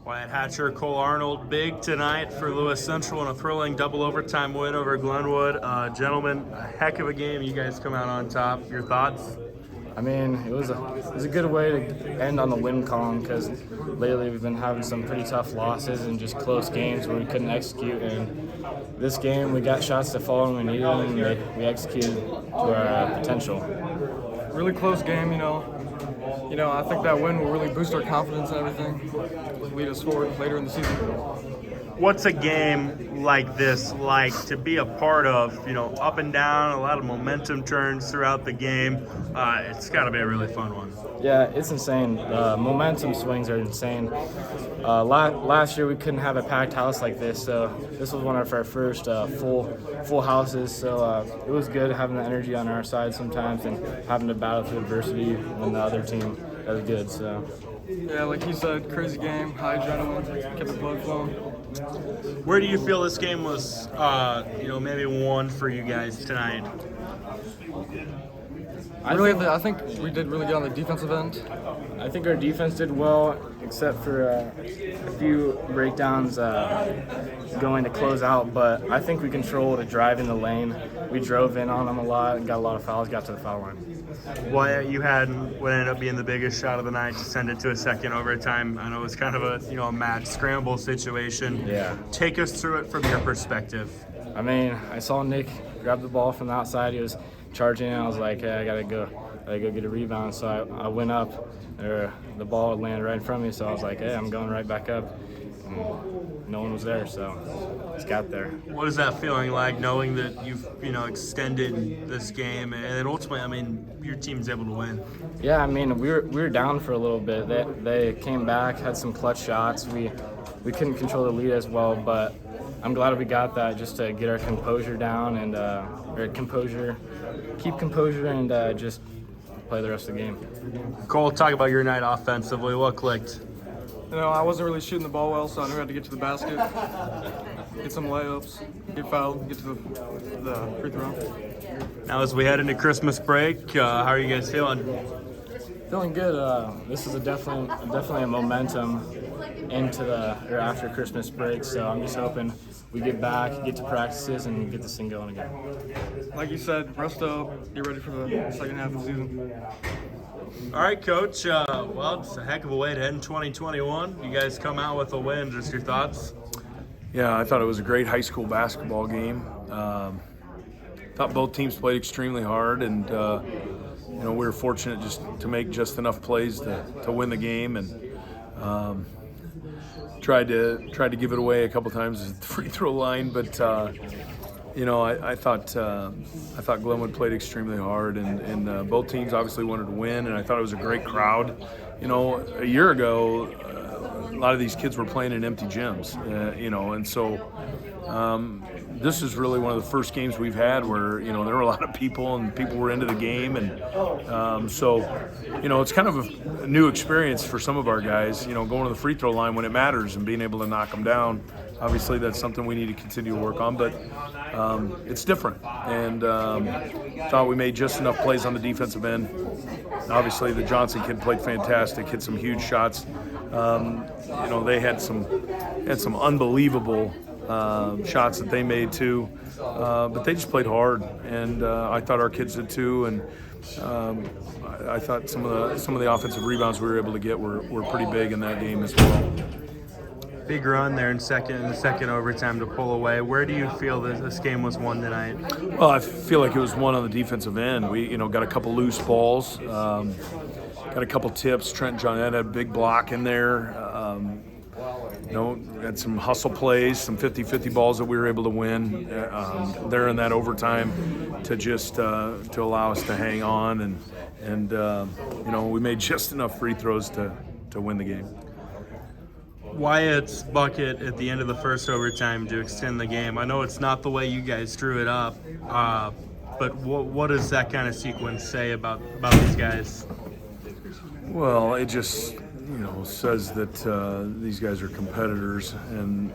Wyatt Hatcher, Cole Arnold, big tonight for Lewis Central in a thrilling double overtime win over Glenwood. Gentlemen, a heck of a game. You guys come out on top. Your thoughts? I mean, it was a good way to end on the win column because lately we've been having some pretty tough losses and just close games where we couldn't execute. And this game, we got shots to fall when we needed them, and we executed to our potential. Really close game, I think that win will really boost our confidence and everything, lead us forward later in the season. What's a game like this like to be a part of? Up and down, a lot of momentum turns throughout the game. It's got to be a really fun one. Yeah, it's insane. Momentum swings are insane. Last year we couldn't have a packed house like this, so this was one of our first full houses. So it was good having the energy on our side sometimes and having to battle through adversity when the other team does good. So. Yeah, like he said, crazy game, high adrenaline, kept the blood flowing. Where do you feel this game was, maybe won for you guys tonight? I think we did really good on the defensive end. I think our defense did well, except for a few breakdowns going to close out. But I think we controlled a drive in the lane. We drove in on them a lot and got a lot of fouls, got to the foul line. Wyatt, you had what ended up being the biggest shot of the night to send it to a second overtime. I know it was kind of a mad scramble situation. Yeah. Take us through it from your perspective. I mean, I saw Nick grab the ball from the outside. He was charging, and I was like, hey, I gotta go get a rebound. So I went up, the ball landed right in front of me. So I was like, hey, I'm going right back up. And no one was there, so just got there. What is that feeling like, knowing that you've extended this game, and then ultimately, your team's able to win? Yeah, we were down for a little bit. They came back, had some clutch shots. We couldn't control the lead as well, but I'm glad we got that just to get our composure down and keep composure and just play the rest of the game. Cole, talk about your night offensively. What clicked? I wasn't really shooting the ball well, so I knew I had to get to the basket, get some layups, get fouled, get to the free throw. Now, as we head into Christmas break, how are you guys feeling? Feeling good. This is definitely a momentum into after Christmas break. So I'm just hoping we get back, get to practices, and get this thing going again. Like you said, rest up, get ready for the second half of the season. All right, Coach. Well, it's a heck of a way to end 2021. You guys come out with a win. Just your thoughts? Yeah, I thought it was a great high school basketball game. Thought both teams played extremely hard, and we were fortunate just to make just enough plays to win the game, and tried to give it away a couple times at the free throw line, but. I thought Glenwood played extremely hard, and both teams obviously wanted to win, and I thought it was a great crowd. A year ago, a lot of these kids were playing in empty gyms, and so this is really one of the first games we've had where there were a lot of people and people were into the game, and so it's kind of a new experience for some of our guys. Going to the free throw line when it matters and being able to knock them down. Obviously, that's something we need to continue to work on, but it's different. And thought we made just enough plays on the defensive end. Obviously, the Johnson kid played fantastic, hit some huge shots. They had some unbelievable shots that they made too, but they just played hard, and I thought our kids did too. And I thought some of the offensive rebounds we were able to get were pretty big in that game as well. Big run there in the second overtime to pull away. Where do you feel that this game was won tonight? Well, I feel like it was won on the defensive end. We got a couple loose balls, got a couple tips. Trent Johnette had a big block in there. Had some hustle plays, some 50-50 balls that we were able to win there in that overtime to just to allow us to hang on, and we made just enough free throws to win the game. Wyatt's bucket at the end of the first overtime to extend the game. I know it's not the way you guys drew it up, but what does that kind of sequence say about these guys? Well, it just says that these guys are competitors and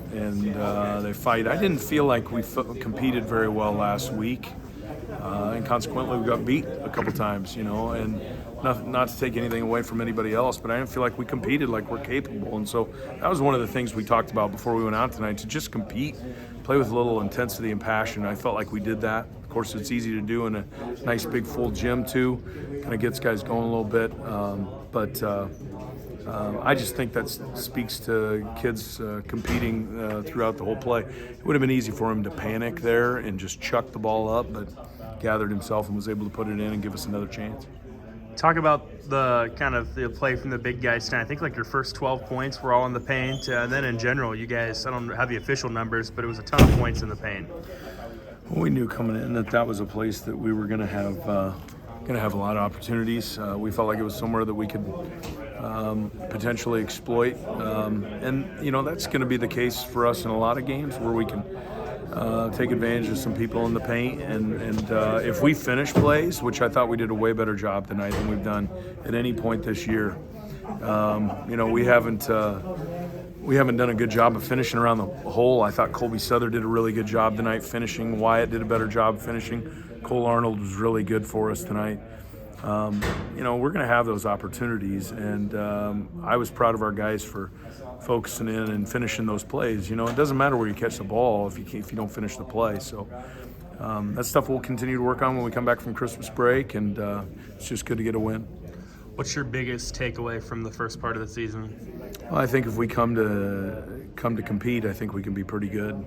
they fight. I didn't feel like we competed very well last week. and consequently we got beat a couple times, and not to take anything away from anybody else, but I didn't feel like we competed like we're capable. And so that was one of the things we talked about before we went out tonight, to just compete, play with a little intensity and passion. I felt like we did that. Of course, it's easy to do in a nice big full gym too. Kind of gets guys going a little bit. I just think that speaks to kids competing throughout the whole play. It would have been easy for him to panic there and just chuck the ball up, but gathered himself and was able to put it in and give us another chance. Talk about the play from the big guys tonight. I think like your first 12 points were all in the paint, and then in general, you guys, I don't have the official numbers, but it was a ton of points in the paint. Well, we knew coming in that was a place that we were going to have a lot of opportunities. We felt like it was somewhere that we could potentially exploit, and that's going to be the case for us in a lot of games where we can take advantage of some people in the paint, and if we finish plays, which I thought we did a way better job tonight than we've done at any point this year. We haven't done a good job of finishing around the hole. I thought Colby Souther did a really good job tonight finishing. Wyatt did a better job finishing. Cole Arnold was really good for us tonight. We're going to have those opportunities, and I was proud of our guys for focusing in and finishing those plays. It doesn't matter where you catch the ball if you don't finish the play. So that's stuff we'll continue to work on when we come back from Christmas break, and it's just good to get a win. What's your biggest takeaway from the first part of the season? Well, I think if we come to compete, I think we can be pretty good.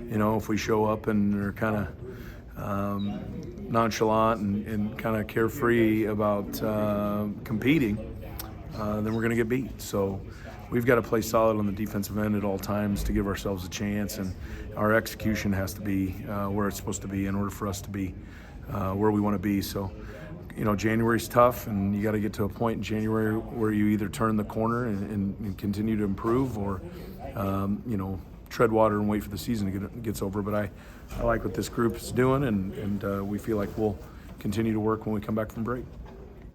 If we show up and are kind of nonchalant and kind of carefree about competing, then we're going to get beat. So we've got to play solid on the defensive end at all times to give ourselves a chance, and our execution has to be where it's supposed to be in order for us to be where we want to be. So, January's tough, and you got to get to a point in January where you either turn the corner and continue to improve, or tread water and wait for the season to gets over. But I like what this group is doing, and we feel like we'll continue to work when we come back from break.